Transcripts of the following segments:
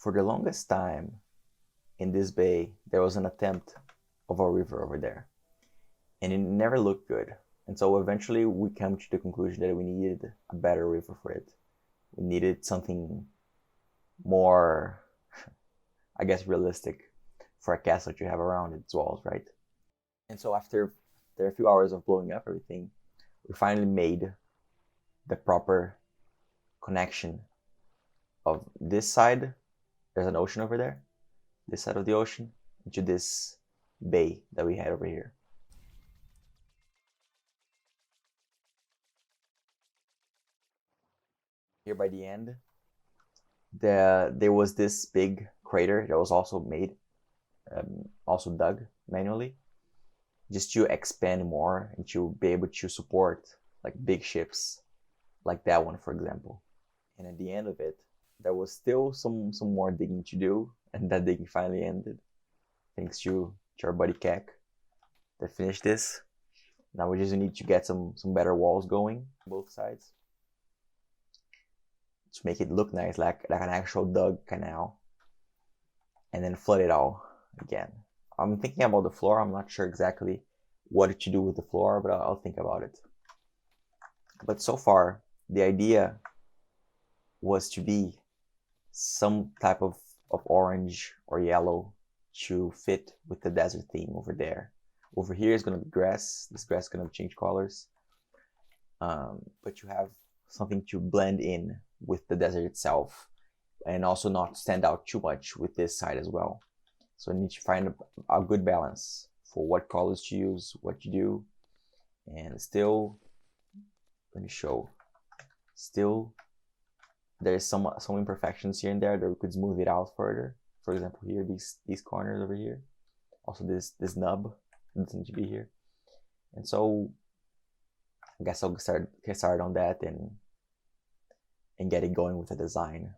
For the longest time in this bay, there was an attempt of a river over there, and it never looked good. And so eventually we came to the conclusion that we needed a better river for it. We needed something more, I guess, realistic for a castle to have around its walls, right? And so after a few hours of blowing up everything, we finally made the proper connection of this side. There's an ocean over there, this side of the ocean, into this bay that we had over here. Here by the end, there was this big crater that was also made, also dug manually, just to expand more and to be able to support like big ships, like that one, for example. And at the end of it, there was still some more digging to do, and that digging finally ended, thanks to our buddy Keck that finished this. Now we just need to get some better walls going on both sides to make it look nice, like an actual dug canal, and then flood it all again. I'm thinking about the floor. I'm not sure exactly what to do with the floor, but I'll think about it. But so far, the idea was to be some type of orange or yellow to fit with the desert theme over there. Over here is going to be grass. This grass is going to change colors. But you have something to blend in with the desert itself and also not stand out too much with this side as well. So I need to find a good balance for what colors to use, what to do, and still, let me show, still there's some imperfections here and there that we could smooth it out further. For example, here, these corners over here. Also this nub doesn't need to be here. And so I guess I'll get started on that and get it going with the design.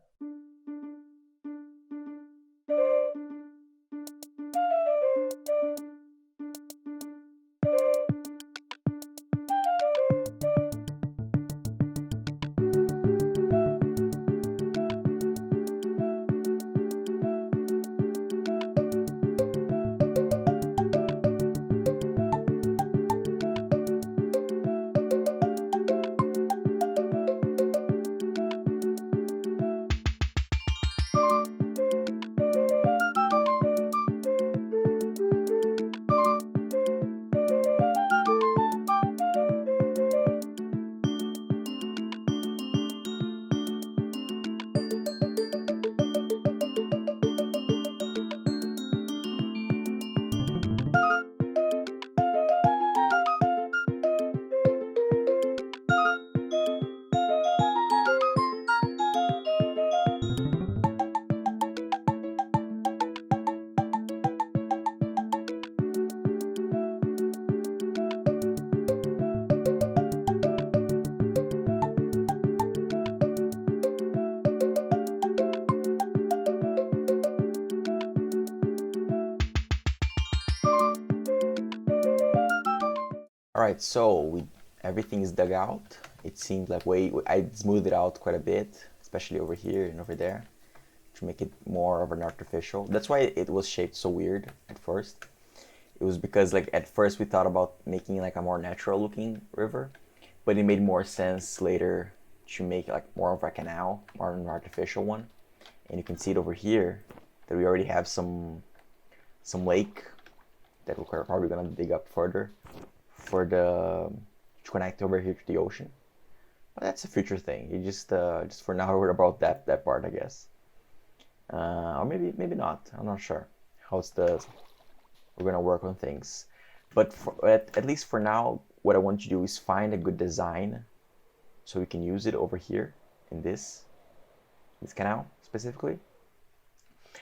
Alright, so everything is dug out. It seems like I smoothed it out quite a bit, especially over here and over there, to make it more of an artificial. That's why it was shaped so weird at first. It was because like at first we thought about making like a more natural looking river, but it made more sense later to make like more of a canal, more of an artificial one. And you can see it over here that we already have some lake that we're probably gonna dig up further for to connect over here to the ocean. But that's a future thing. You just for now we're about that part, I guess. Or maybe not. I'm not sure how we're gonna work on things. But at least for now, what I want to do is find a good design so we can use it over here in this canal specifically.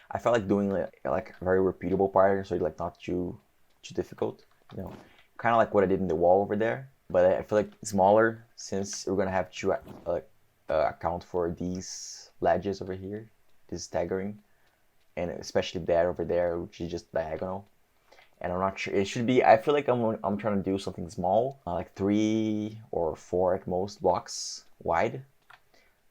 I felt like doing like a very repeatable pattern, so like not too difficult, you know, kind of like what I did in the wall over there. But I feel like smaller, since we're gonna have to account for these ledges over here, this staggering, and especially that over there, which is just diagonal. And I'm not sure, it should be, I feel like I'm trying to do something small, like 3 or 4 at most blocks wide,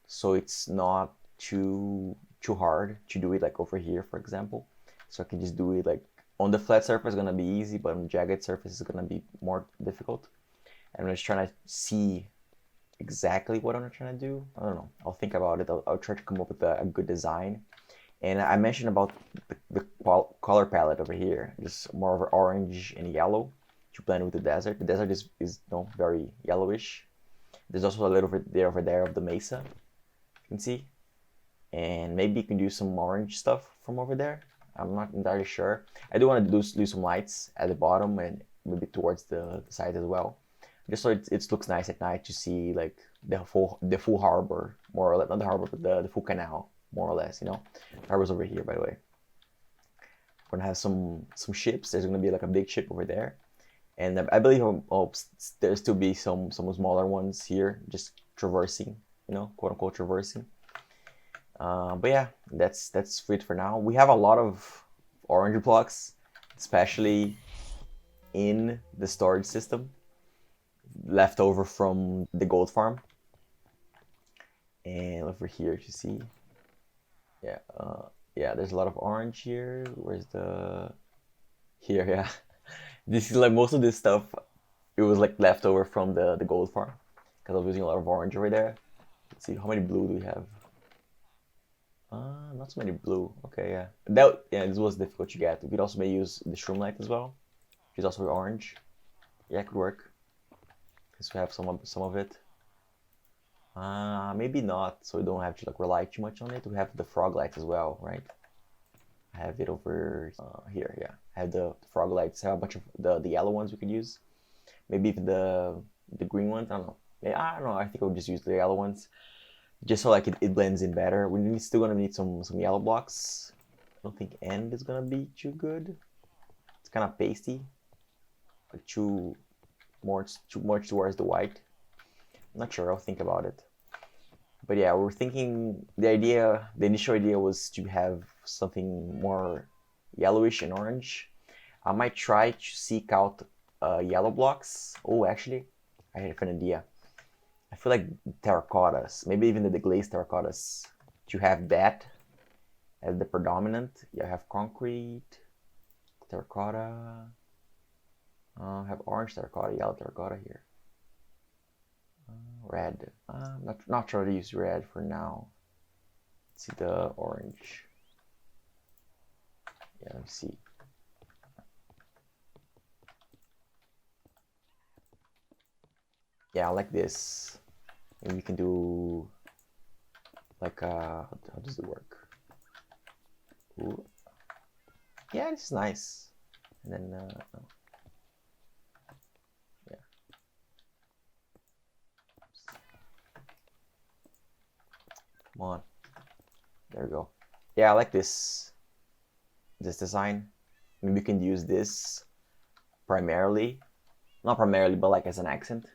so it's not too too hard to do it like over here, for example. So I can just do it like on the flat surface, it's gonna be easy, but on the jagged surface, it's gonna be more difficult. And I'm just trying to see exactly what I'm trying to do. I don't know. I'll think about it. I'll try to come up with a good design. And I mentioned about the color palette over here, just more of orange and yellow to blend with the desert. The desert is you know, very yellowish. There's also a little bit over there of the mesa, you can see. And maybe you can do some orange stuff from over there. I'm not entirely sure. I do want to do some lights at the bottom and maybe towards the side as well, just so it looks nice at night to see like the full harbor, more or less. Not the harbor, but the full canal, more or less. You know, the harbor's over here, by the way. We're gonna have some ships. There's gonna be like a big ship over there, and I believe there'll still be some smaller ones here, just traversing. You know, quote unquote traversing. But yeah, that's it for now. We have a lot of orange blocks, especially in the storage system, left over from the gold farm. And over here, you see, yeah, yeah, there's a lot of orange here. Where's the here? Yeah, this is like most of this stuff. It was like left over from the gold farm because I was using a lot of orange over there. Let's see, how many blue do we have? Not so many blue. Okay, yeah. Yeah, this was difficult to get. We could also maybe use the shroom light as well, which is also orange. Yeah, it could work. Because we have some of it. Maybe not, so we don't have to like rely too much on it. We have the frog lights as well, right? I have it over here, yeah. I have the frog lights. I have a bunch of the yellow ones we could use. Maybe even the green ones, I don't know. Yeah, I don't know, I think I'll just use the yellow ones. Just so like it blends in better. We're still gonna need some yellow blocks. I don't think end is gonna be too good. It's kind of pasty, like too much towards the white. I'm not sure. I'll think about it. But yeah, we're thinking the initial idea was to have something more yellowish and orange. I might try to seek out yellow blocks. Oh, actually, I have an idea. I feel like terracottas, maybe even the glazed terracottas, to have that as the predominant. Yeah, I have concrete, terracotta, have orange terracotta, yellow terracotta here. Red, not sure to use red for now. Let's see the orange. Yeah, let me see. Yeah, I like this. And we can do like how does it work? Ooh. Yeah, this is nice. And then yeah. Come on. There we go. Yeah, I like this design. Maybe we can use this primarily. Not primarily, but like as an accent.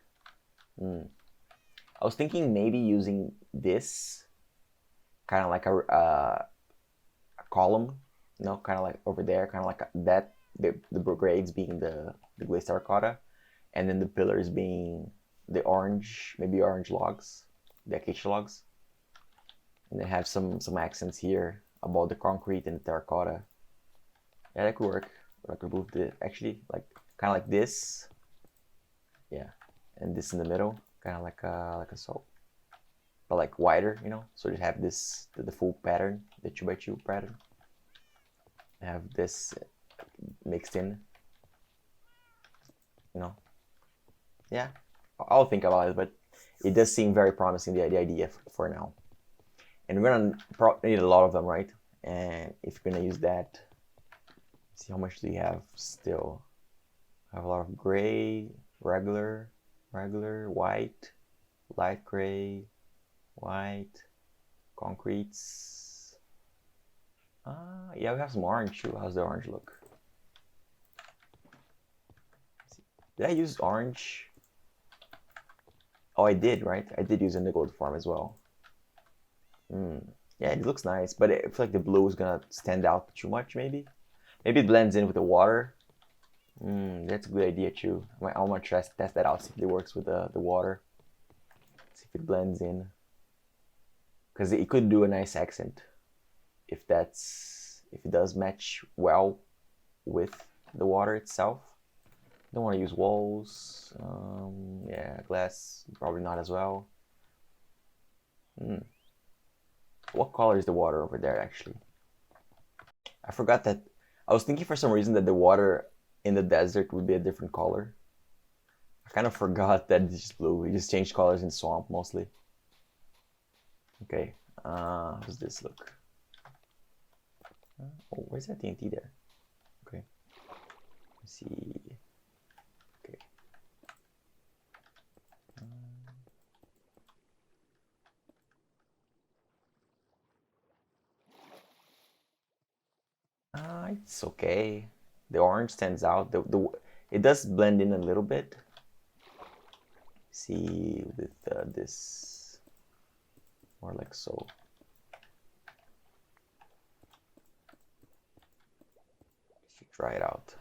I was thinking maybe using this kind of like a column, you know, kind of like over there, kind of like that, the brigades being the glazed terracotta, and then the pillars being the orange, maybe orange logs, the acacia logs, and then have some accents here about the concrete and the terracotta. Yeah, that could work. I could move the actually like kind of like this, yeah, and this in the middle, kind of like a soap, but like wider, you know. So you have this the full pattern, the 2x2 pattern. I have this mixed in, you know. Yeah, I'll think about it, but it does seem very promising, the idea for now. And we're gonna need a lot of them, right? And if you're gonna use that, see how much do you have still. I have a lot of gray, regular, white, light gray, white, concretes. Yeah, we have some orange too. How's the orange look? Did I use orange? Oh, I did, right? I did use in the gold farm as well. Yeah, it looks nice, but I feel like the blue is gonna stand out too much, maybe. Maybe it blends in with the water. That's a good idea too. I want to test that out, see if it works with the water. See if it blends in. Because it could do a nice accent. if it does match well with the water itself. Don't want to use walls. Yeah, glass probably not as well. What color is the water over there actually? I forgot that. I was thinking for some reason that the water in the desert would be a different color. I kind of forgot that it's just blue. We just changed colors in swamp mostly. Okay, how does this look? Oh, where's that TNT there? Okay, let's see. Okay. It's okay. The orange stands out. It does blend in a little bit. See with this more like so. Should try it out.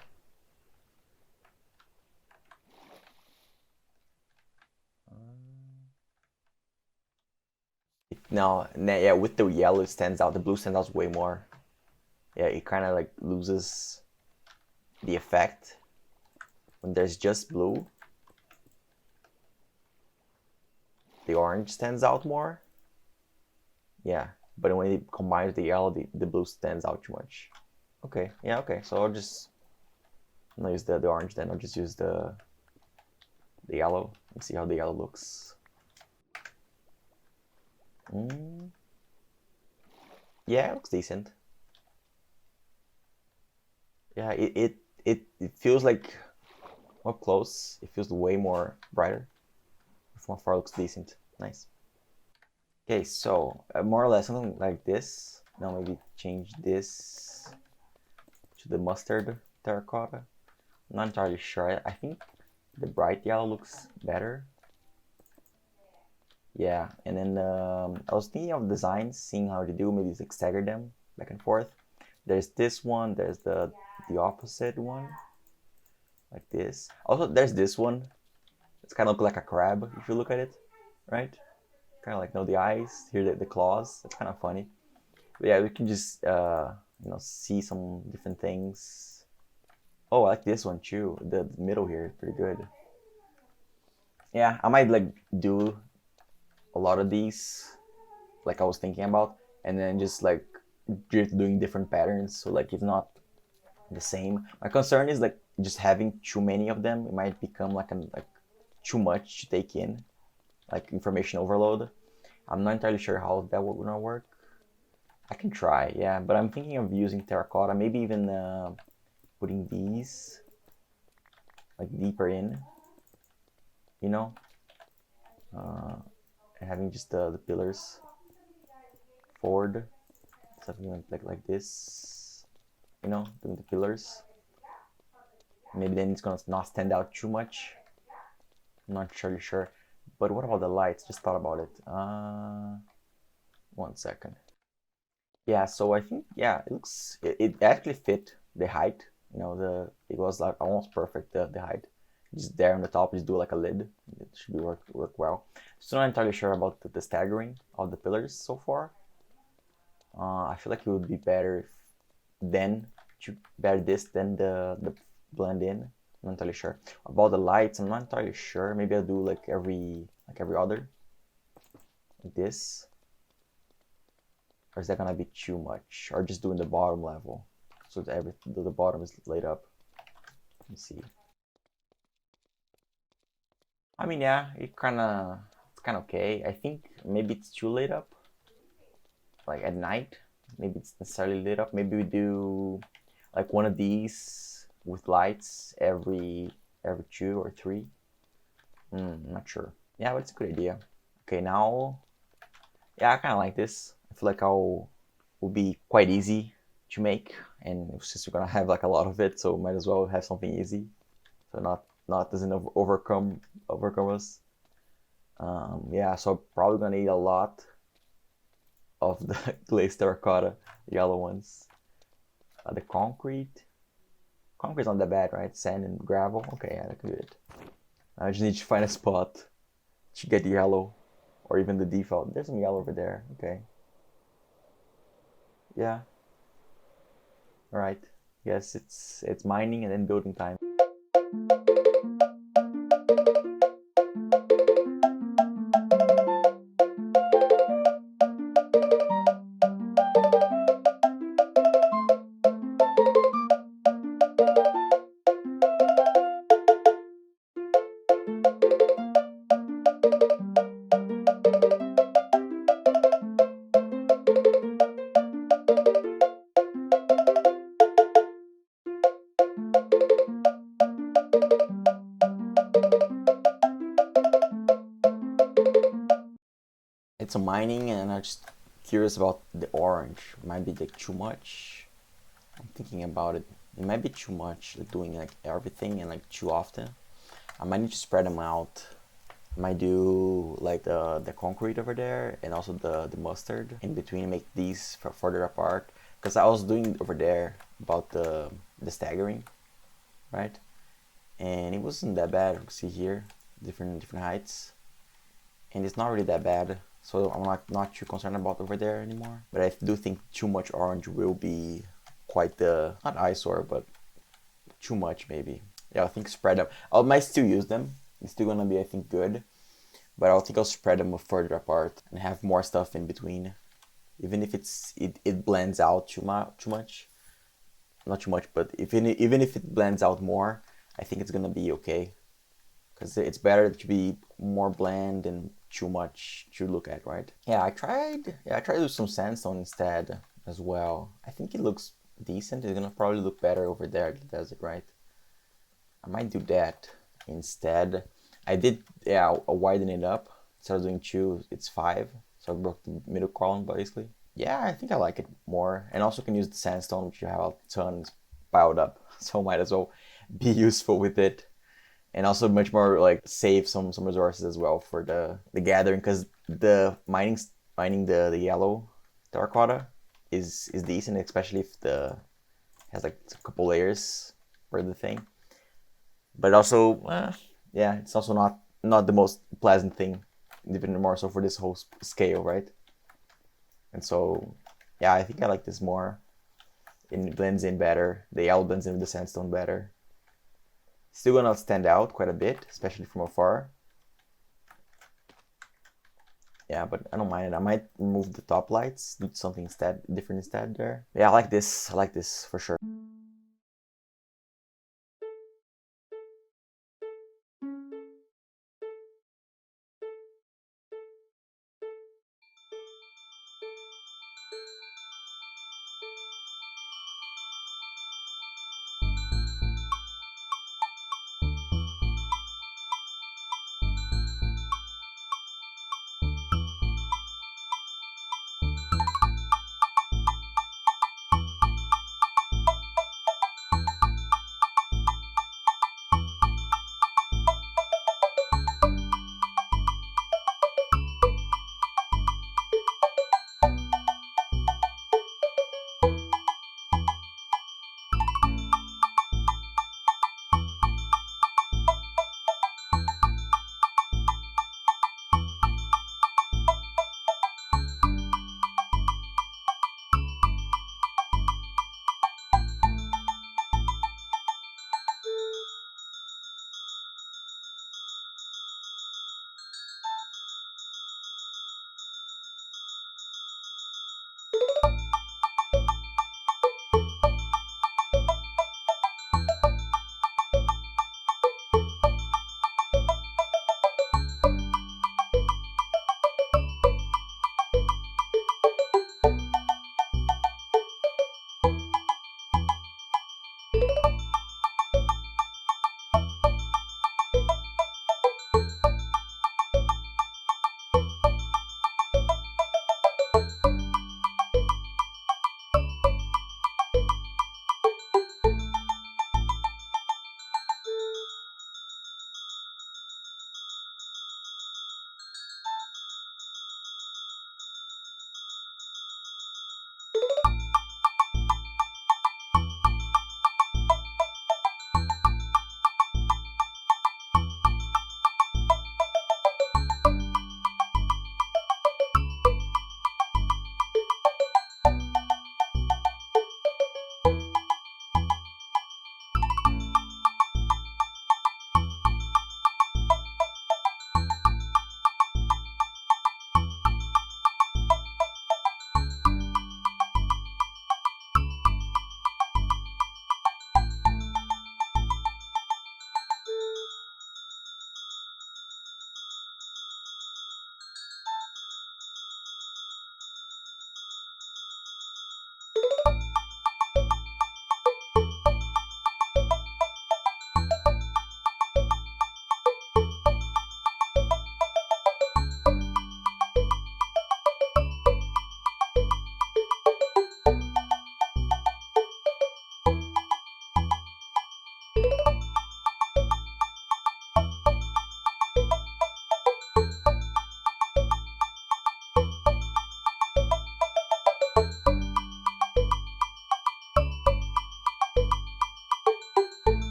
Now, yeah, with the yellow it stands out. The blue stands out way more. Yeah, it kind of like loses the effect when there's just blue. The orange stands out more. Yeah, but when it combines the yellow, the blue stands out too much. Okay, yeah, okay. So I'll just not use the orange then. I'll just use the yellow and see how the yellow looks. Yeah, it looks decent. Yeah, it feels like up close. It feels way more brighter. From far, looks decent. Nice. Okay, so more or less something like this. Now maybe change this to the mustard terracotta. I'm not entirely sure. I think the bright yellow looks better. Yeah, and then I was thinking of designs, seeing how to do. Maybe like stagger them back and forth. There's this one. There's the opposite one, like this. Also, there's this one. It's kind of look like a crab if you look at it, right? Kind of like the eyes here, the claws. It's kind of funny. But yeah, we can just see some different things. Oh, I like this one too. The middle here is pretty good. Yeah, I might like do a lot of these, like I was thinking about, and then just like doing different patterns. So like it's not the same. My concern is like just having too many of them. It might become like too much to take in, like information overload. I'm not entirely sure how that will gonna work. I can try, yeah, but I'm thinking of using terracotta, maybe even putting these like deeper in, you know, and having just the pillars forward, something like this, doing the pillars. Maybe then it's gonna not stand out too much. I'm not really sure. But what about the lights? Just thought about it. 1 second. Yeah, so I think it actually fit the height. It was like almost perfect the height. Just there on the top, just do like a lid. It should work well. Still not entirely sure about the staggering of the pillars so far. I feel like it would be better to bear this than the blend in. I'm not entirely sure about the lights. I'm not entirely sure. Maybe I'll do like every other, like this. Or is that gonna be too much? Or just doing the bottom level, so that the bottom is lit up. Let me see. I mean, yeah, it's kind of okay. I think maybe it's too lit up. Like at night, maybe it's necessarily lit up. Maybe we do like one of these with lights every 2 or 3. I'm not sure. Yeah, but it's a good idea. Okay, now, yeah, I kind of like this. I feel like will be quite easy to make, and since we're gonna have like a lot of it, so might as well have something easy, so not doesn't overcome us. Yeah, so probably gonna need a lot of the glazed terracotta, the yellow ones. The concrete's not that bad, right? Sand and gravel. Okay, yeah, that could be it. I just need to find a spot to get the yellow, or even the default. There's some yellow over there. Okay. Yeah. All right. Yes, it's mining and then building time. It's a mining, and I'm just curious about the orange. Might be like too much. I'm thinking about it. It might be too much, like doing like everything and like too often. I might need to spread them out. I might do like the concrete over there and also the mustard in between and make these further apart. Because I was doing over there about the staggering, right? And it wasn't that bad. You can see here different heights, and it's not really that bad. So I'm not too concerned about over there anymore. But I do think too much orange will be quite the, not eyesore, but too much maybe. Yeah, I think spread them. I might still use them. It's still gonna be, I think, good. But I think I'll spread them further apart and have more stuff in between. Even if it blends out too much. Not too much, but even if it blends out more, I think it's gonna be okay. Because it's better to be more bland and too much to look at, right? Yeah, I tried to do some sandstone instead as well. I think it looks decent. It's gonna probably look better over there if it does it right. I might do that instead. I did, yeah, I'll widen it up. Instead of doing 2, it's 5. So I broke the middle column basically. Yeah, I think I like it more. And also can use the sandstone, which you have a ton piled up. So might as well be useful with it. And also much more like save some resources as well for the gathering, because the mining the yellow terracotta is decent, especially if the has like a couple layers for the thing. But also, yeah, it's also not the most pleasant thing, even more so for this whole scale, right? And so, yeah, I think I like this more. It blends in better. The yellow blends in with the sandstone better. Still gonna stand out quite a bit, especially from afar. Yeah, but I don't mind it. I might remove the top lights, do something different instead there. Yeah, I like this. I like this for sure.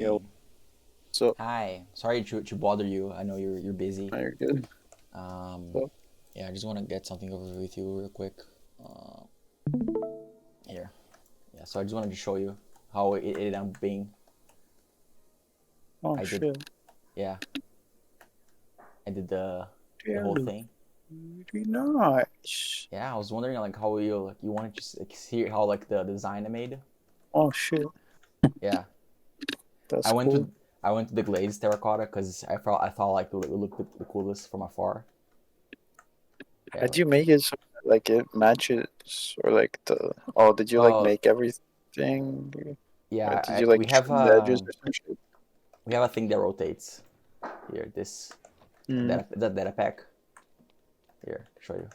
Yo, so Hi. Sorry to bother you. I know you're busy. you're good. Um, So, yeah, I just want to get something over with you real quick. Uh, Here. Yeah, so I just wanted to show you how it ended up being. oh I did, shit. yeah, I did the Yeah, whole thing. very nice. Yeah, I was wondering like how you wanted to like, see how like the design I made. Oh shit, Yeah, I that's went cool. to I went to the glazed terracotta because I thought like it would look the coolest from afar. Yeah, How'd you make it so like it matches or like the oh did you like well, make everything? Or yeah, did you like trim the edges or some shit? we have a thing that rotates here. This Mm. that data pack here to show you.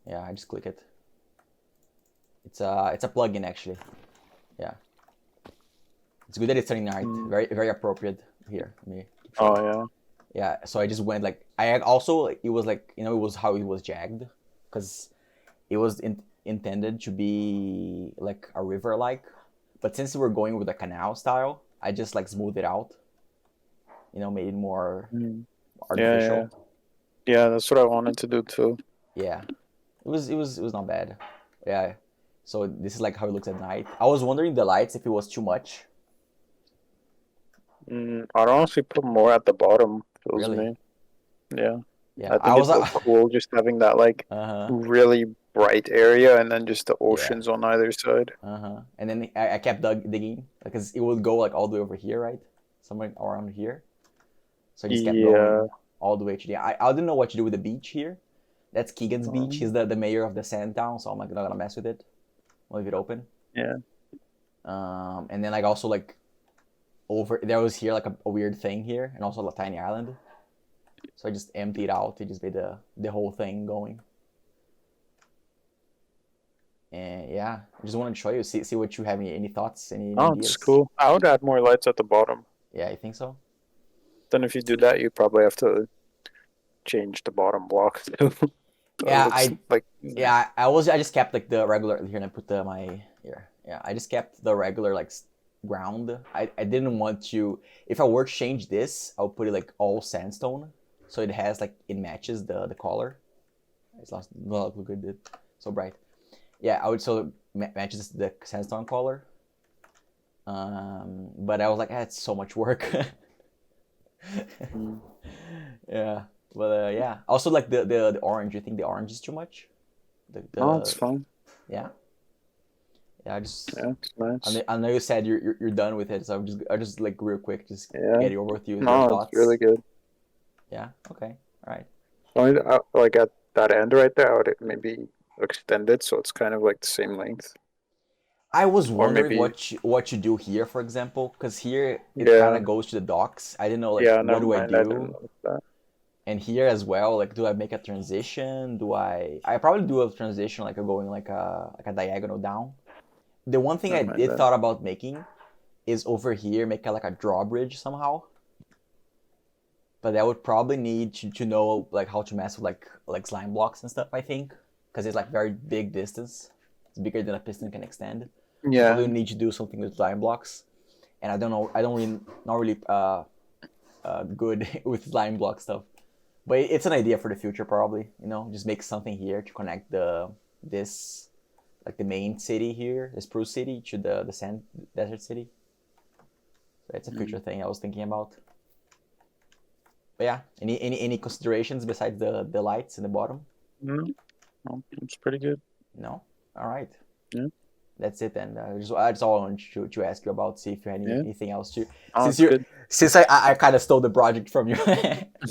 Yeah, I just click it. It's a plugin actually. Yeah, it's good that it's turning night. Mm. Very appropriate here. Let me show Oh you. yeah. Yeah, so I just went like I also it was like it was how it was jagged, because it was intended to be like a river like, but since we were going with a canal style, I just like smoothed it out. Made it more Mm. Yeah, yeah. artificial. Yeah, that's what I wanted to do too. Yeah, it was not bad. Yeah. So this is like how it looks at night. I was wondering the lights if it was too much. I'd honestly put more at the bottom, feels Really? me. Yeah. Yeah. I I think was it'd look cool just having that like uh-huh. really bright area and then just the Yeah. oceans on either side. Uh-huh. And then I kept digging because it would go like all the way over here, right? Somewhere around here. So I just kept Yeah. going all the way to the. I didn't know what to do with the beach here. That's Keegan's beach. He's Um, the mayor of the sand town, so I'm like not gonna mess with it. I'll leave it open. yeah. And then like also like over there was here like a weird thing here, and also a tiny island. So I just emptied out. It just made the whole thing going. And yeah, I just wanted to show you, see what you have, any thoughts, any Oh, it's ideas. cool. I would add more lights at the bottom. Yeah, you think so? Then if you do that, you probably have to change the bottom block too. So it Yeah, looks I like yeah I just kept like the regular here, and I put my here. Yeah, I just kept the regular like ground. I didn't want to. If I were to change this, I'll put it like all sandstone, so it has like it matches the color. It's not look good, so bright. Yeah, I would so matches the sandstone color. But I was like, it's so much work. mm, Yeah, but yeah. Also, like the orange. You think the orange is too much? no, it's The fine. yeah, yeah. I just Yeah, it's nice. I know you said you're done with it, so I just like real quick just Yeah. get it over with you. Your No, it's really thoughts? good. Yeah. Okay. All right. Only like at that end right there, I would maybe extend it so it's kind of like the same length, I was or wondering maybe what you do here, for example, because here it kind yeah, of goes to the docks. I didn't know like yeah. what Never do I mind. I didn't do, notice that. and here as well. Like, do I make a transition? Do I probably do a transition like a going like a diagonal down. The one thing I Never mind did that. thought about making is over here make like a drawbridge somehow, but I would probably need to know like how to mess with like slime blocks and stuff. I think because it's like very big distance. It's bigger than a piston can extend. So I Yeah. probably need to do something with slime blocks. And I don't know. I don't really not really good with slime block stuff. But it's an idea for the future probably. Just make something here to connect this like the main city here, the Spruce City, to the sand desert city. So it's a future Mm. thing I was thinking about. But yeah, any considerations besides the lights in the bottom? Mm. No, it's pretty good. No. All right. Yeah. That's it then. That's all I wanted to ask you about. See if you had Yeah. anything else to. Oh, Since it's you good. since I kind of stole the project from you.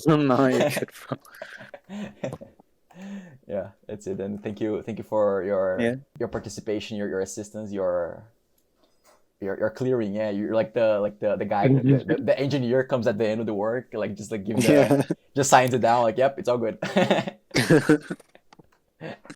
No, you're good, bro. Yeah, that's it. And thank you for your Yeah. your participation, your assistance, your clearing. Yeah, you're like the guy, the engineer comes at the end of the work, like just like give the Yeah. just signs it down, like yep, it's all good.